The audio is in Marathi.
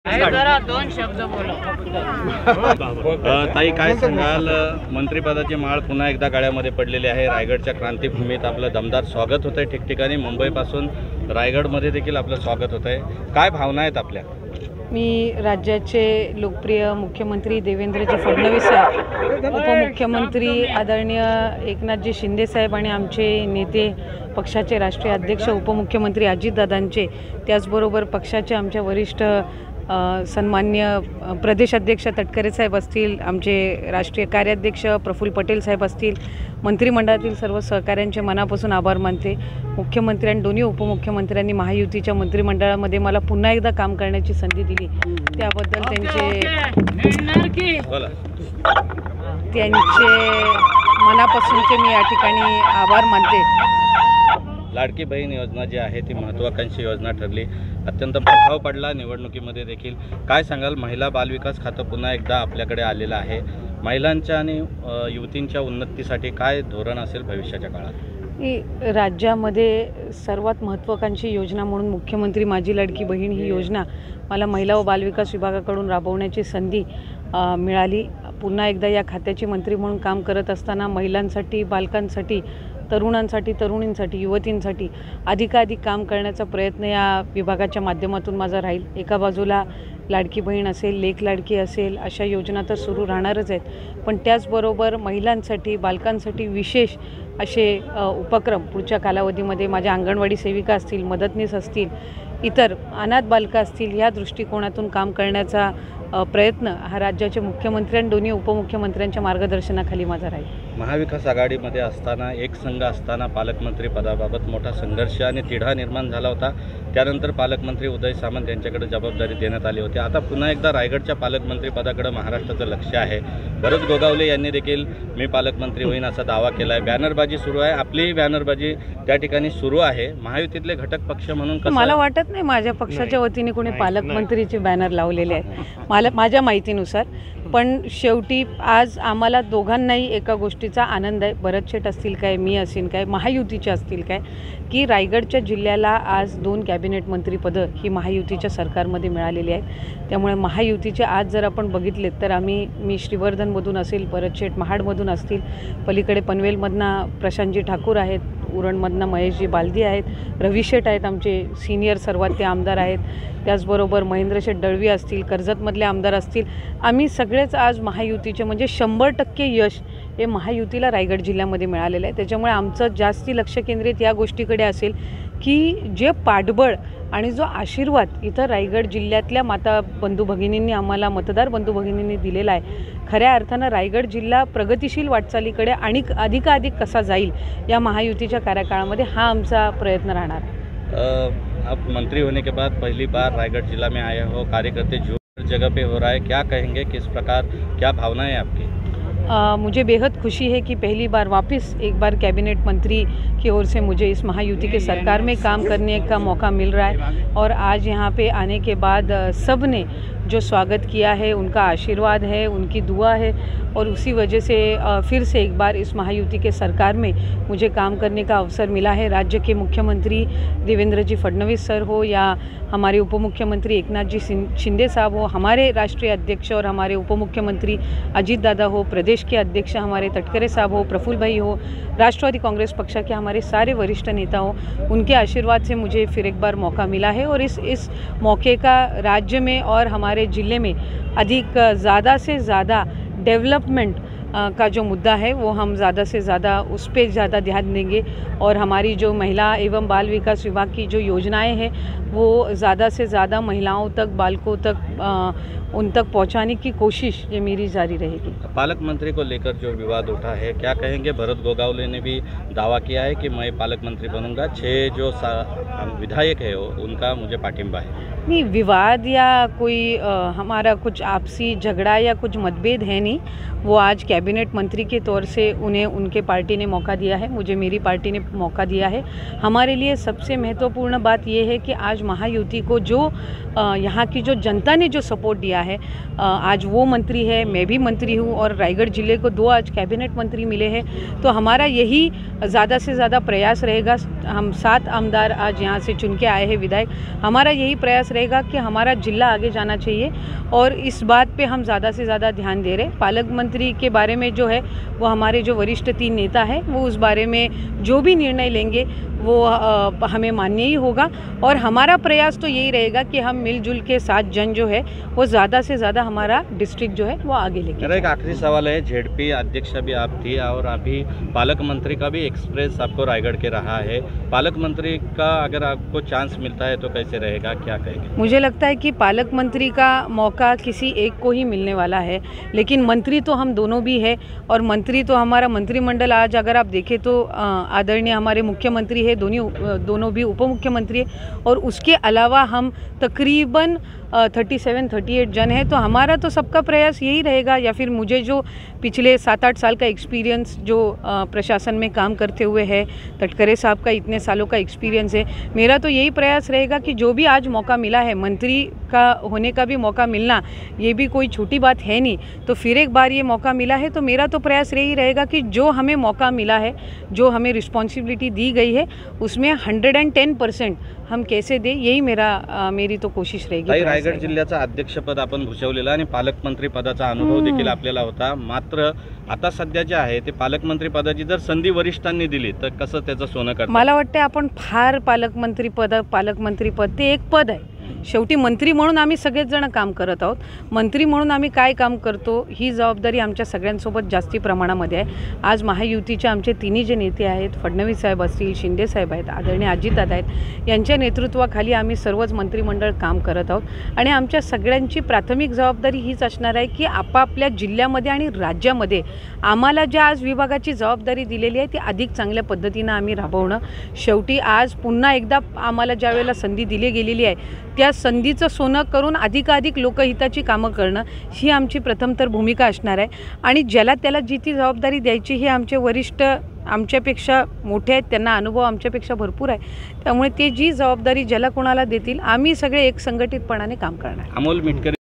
जरा दोन शब्द बोला। ताई काय सांगाल, मंत्रिपदाची माळ पुन्हा एकदा गाड्यामध्ये पडलेली आहे। रायगडच्या क्रांतीभूमीत आपलं दमदार स्वागत होत आहे, ठिकठिकाणी मुंबईपासून रायगडमध्ये देखील आपलं स्वागत होत आहे। काय भावना आहेत आपल्या? मी राज्याचे लोकप्रिय मुख्यमंत्री देवेंद्रजी फडणवीस साहेब, उपमुख्यमंत्री आदरणीय एकनाथजी शिंदे साहेब आणि आमचे नेते पक्षाचे राष्ट्रीय अध्यक्ष उपमुख्यमंत्री अजितदादांचे, त्याचबरोबर पक्षाचे आमच्या वरिष्ठ सन्मान्य प्रदेशाध्यक्ष तटकरे साहेब असतील, आमचे राष्ट्रीय कार्याध्यक्ष प्रफुल्ल पटेल साहेब असतील, मंत्रिमंडळातील सर्व सहकाऱ्यांचे मनापासून आभार मानते। मुख्यमंत्री आणि दोन्ही उपमुख्यमंत्र्यांनी महायुतीच्या मंत्रिमंडळामध्ये मला पुन्हा एकदा काम करण्याची संधी दिली, त्याबद्दल त्यांचे मनापासूनचे मी या ठिकाणी आभार मानते। लाडकी बहीण योजना जी आहे ती महत्त्वाकांक्षी योजना ठरली, अत्यंत प्रभाव पडला निवडणुकीमध्ये देखील। काय सांगाल, महिला बालविकास खातं पुन्हा एकदा आपल्याकडे आलेलं आहे, महिलांच्या आणि युवतींच्या उन्नतीसाठी काय धोरण असेल भविष्याच्या काळात? राज्यामध्ये सर्वात महत्त्वाकांक्षी योजना म्हणून मुख्यमंत्री माझी लाडकी बहीण ही योजना मला महिला व बालविकास विभागाकडून राबवण्याची संधी मिळाली। पुन्हा एकदा या खात्याची मंत्री म्हणून काम करत असताना महिलांसाठी, बालकांसाठी, तरुणांसाठी, तरुणींसाठी, युवतींसाठी अधिकाधिक काम करण्याचा प्रयत्न या विभागाच्या माध्यमातून माझा राहील। एका बाजूला लाडकी बहीण असेल, लेक लाडकी असेल, अशा योजना तर सुरू राहणारच आहेत, पण त्याचबरोबर महिलांसाठी, बालकांसाठी विशेष असे उपक्रम पुढच्या कालावधीमध्ये माझ्या अंगणवाडी सेविका असतील, मदतनीस असतील, इतर अनाथ बालकं असतील, या दृष्टिकोनातून काम करण्याचा प्रयत्न हा राज्याचे मुख्यमंत्री आणि दोन्ही उपमुख्यमंत्र्यांच्या मार्गदर्शनाखाली माझा राहील। महाविकास आघाडीमध्ये असताना, एक संघ असताना पालकमंत्री पदाबाबत मोठा संघर्ष आणि तिढा निर्माण झाला होता, त्यानंतर पालकमंत्री उदय सामंत यांच्याकडे जबाबदारी देण्यात आली होती। आता पुन्हा एकदा रायगडच्या पालकमंत्री पदाकडे महाराष्ट्राचं लक्ष आहे। भरत गोगावले यांनी देखील मी पालकमंत्री होईन असा दावा केला आहे, बॅनरबाजी सुरू आहे, आपलीही बॅनरबाजी त्या ठिकाणी सुरू आहे। महायुतीतले घटक पक्ष म्हणून मला वाटत नाही माझ्या पक्षाच्या वतीने कोणी पालकमंत्रीचे बॅनर लावलेले आहेत माझ्या माहितीनुसार, पण शेवटी आज आम्हाला दोघांनाही एका गोष्टीचा आनंद आहे, भरत शेठ असतील काय, मी असेल काय, महायुतीचे असतील काय, की रायगडच्या जिल्ह्याला आज 2 कॅबिनेट मंत्रीपदं ही महायुतीच्या सरकारमध्ये मिळालेली आहेत। त्यामुळे महायुतीचे आज जर आपण बघितलेत तर मी श्रीवर्धनमधून असेल, भरत शेठ महाडमधून असतील, पलीकडे पनवेलमधनं प्रशांतजी ठाकूर आहेत, उरणमधनं महेशजी बालदी आहेत, रवी शेठ आहेत, आमचे सिनियर सर्वात ते आमदार आहेत, त्याचबरोबर महेंद्र शेठ दळवी असतील, कर्जतमधले आमदार असतील, आम्ही सगळेच आज महायुतीचे, म्हणजे 100% यश हे महायुतीला रायगड जिल्ह्यामध्ये मिळालेलं आहे। त्याच्यामुळे आमचं जास्ती लक्ष केंद्रित या गोष्टीकडे असेल की जे पाठबळ आणि जो आशीर्वाद इथं रायगड जिल्ह्यातल्या माता बंधू भगिनींनी आम्हाला, मतदार बंधू भगिनींनी दिलेला आहे, खऱ्या अर्थानं रायगड जिल्हा प्रगतिशील वाटचालीकडे आणि अधिकाधिक कसा जाईल या महायुतीच्या कार्यकाळामध्ये हा आमचा प्रयत्न राहणार है। आप मंत्री होने के बाद पहली बार रायगढ़ जिला में आए हो, कार्यकर्ते जो जगह पे हो रहा है, क्या कहेंगे, किस प्रकार, क्या भावना है आपकी? मुझे बेहद खुशी है कि पहली बार वापस एक बार कैबिनेट मंत्री की ओर से मुझे इस महायुति के सरकार में काम करने का मौका मिल रहा है, और आज यहाँ पे आने के बाद सब ने जो स्वागत किया है, उनका आशीर्वाद है, उनकी दुआ है, और उसी वजह से फिर से एक बार इस महायुति के सरकार में मुझे काम करने का अवसर मिला है। राज्य के मुख्यमंत्री देवेंद्रजी फडणवीस सर हो या हमारे उपमुख्यमंत्री एकनाथजी शिंदे साहब हो, हमारे राष्ट्रीय अध्यक्ष और हमारे उपमुख्यमंत्री अजितदादा हो, प्रदेश के अध्यक्ष हमारे तटकरे साहब हो, प्रफुल्ल भाई हो, राष्ट्रवादी कांग्रेस पक्षा के हमारे सारे वरिष्ठ नेता हो, उनके आशीर्वाद से मुझे फिर एक बार मौका मिला है, और इस मौके का राज्य में और हमारे ज़िले में अधिक ज़्यादा से ज़्यादा डेवलपमेंट का जो मुद्दा है वो हम ज़्यादा से ज़्यादा उस पर ज़्यादा ध्यान देंगे, और हमारी जो महिला एवं बाल विकास विभाग की जो योजनाएं हैं वो ज़्यादा से ज़्यादा महिलाओं तक, बालकों तक उन तक पहुंचाने की कोशिश ये मेरी जारी रहेगी। पालक मंत्री को लेकर जो विवाद उठा है, क्या कहेंगे? भरत गोगावले ने भी दावा किया है कि मैं पालक मंत्री बनूंगा, 6 जो विधायक है उनका मुझे पाठिंबा है। नहीं, विवाद या कोई हमारा कुछ आपसी झगड़ा या कुछ मतभेद है नहीं, वो आज कैबिनेट मंत्री के तौर से उन्हें उनके पार्टी ने मौका दिया है, मुझे मेरी पार्टी ने मौका दिया है। हमारे लिए सबसे महत्वपूर्ण बात ये है कि आज महायुति को जो यहाँ की जो जनता ने जो सपोर्ट दिया है, आज वो मंत्री है, मैं भी मंत्री हूँ, और रायगढ़ जिले को 2 आज कैबिनेट मंत्री मिले हैं, तो हमारा यही ज़्यादा से ज़्यादा प्रयास रहेगा। हम 7 आमदार आज यहाँ से चुन के आए हैं विधायक, हमारा यही प्रयास रहेगा कि हमारा जिला आगे जाना चाहिए और इस बात पे हम ज़्यादा से ज़्यादा ध्यान दे रहे हैं। पालक मंत्री के बारे में जो है वो हमारे जो वरिष्ठ 3 नेता हैं वो उस बारे में जो भी निर्णय लेंगे वो हमें मान्य ही होगा और हमारा प्रयास तो यही रहेगा कि हम मिलजुल के 7 जन जो है वो ज़्यादा से ज़्यादा हमारा डिस्ट्रिक्ट जो है वो आगे लेके। मेरा एक आखिरी सवाल है, जेडपी अध्यक्ष भी आप थी और अभी पालक मंत्री का भी एक्सप्रेस आपको रायगढ़ के रहा है। पालक मंत्री का अगर आपको चांस मिलता है तो कैसे रहेगा, क्या कहेंगे? मुझे लगता है कि पालक मंत्री का मौका किसी एक को ही मिलने वाला है, लेकिन मंत्री तो हम दोनों भी है और मंत्री तो हमारा मंत्रिमंडल आज अगर आप देखें तो आदरणीय हमारे मुख्यमंत्री है, दोनों भी उप मुख्यमंत्री है और उसके अलावा हम तकरीबन 37-38 जन है। तो हमारा तो सबका प्रयास यही रहेगा, या फिर मुझे जो पिछले 7-8 साल का एक्सपीरियंस जो प्रशासन में काम करते हुए है, तटकरे साहब का इतने सालों का एक्सपीरियंस है, मेरा तो यही प्रयास रहेगा कि जो भी आज मौका मिला है, मंत्री का होने का भी मौका मिलना ये भी कोई छोटी बात है नहीं। तो फिर एक बार ये मौका मिला है तो मेरा तो प्रयास यही रहेगा कि जो हमें मौका मिला है, जो हमें रिस्पॉन्सिबिलिटी दी गई है, उसमें 110% हम कैसे दें, यही मेरी तो कोशिश रहेगी। रायगड जिल्ह्याचा अध्यक्षपद आपण भूषवलेलं आणि पालकमंत्री पदाचा अनुभव देखील आपल्याला होता, मात्र आता सध्या जे आहे ते पालकमंत्री पदाची जर संधी वरिष्ठांनी दिली तर कसं त्याचं सोनं करता? मला वाटते आपण फार पालकमंत्री पद ते एक पद आहे, शेवटी मंत्री म्हणून आम्ही सगळेच जण काम करत आहोत। मंत्री म्हणून आम्ही काय काम करतो ही जबाबदारी आमच्या सगळ्यांसोबत जास्ती प्रमाणामध्ये आहे। आज महायुतीचे आमचे तिन्ही जे नेते आहेत, फडणवीस साहेब असतील, शिंदे साहेब आहेत, आदरणीय अजितदादा आहेत, यांच्या नेतृत्वाखाली आम्ही सर्वच मंत्रिमंडळ काम करत आहोत आणि आमच्या सगळ्यांची प्राथमिक जबाबदारी हीच असणार आहे की आपापल्या जिल्ह्यामध्ये आणि राज्यामध्ये आम्हाला ज्या आज विभागाची जबाबदारी दिलेली आहे ती अधिक चांगल्या पद्धतीनं आम्ही राबवणं। शेवटी आज पुन्हा एकदा आम्हाला ज्या वेळेला संधी दिली गेलेली आहे त्या संधीचं सोनं करून अधिकाधिक लोकहिताची कामं करणं ही आमची प्रथम तर भूमिका असणार आहे आणि ज्याला त्याला जी ती जबाबदारी द्यायची हे आमचे वरिष्ठ आमच्यापेक्षा मोठे आहेत, त्यांना अनुभव आमच्यापेक्षा भरपूर आहे, त्यामुळे ते जी जबाबदारी ज्याला कोणाला देतील आम्ही सगळे एक संघटितपणाने काम करणार। अमोल मिटकरी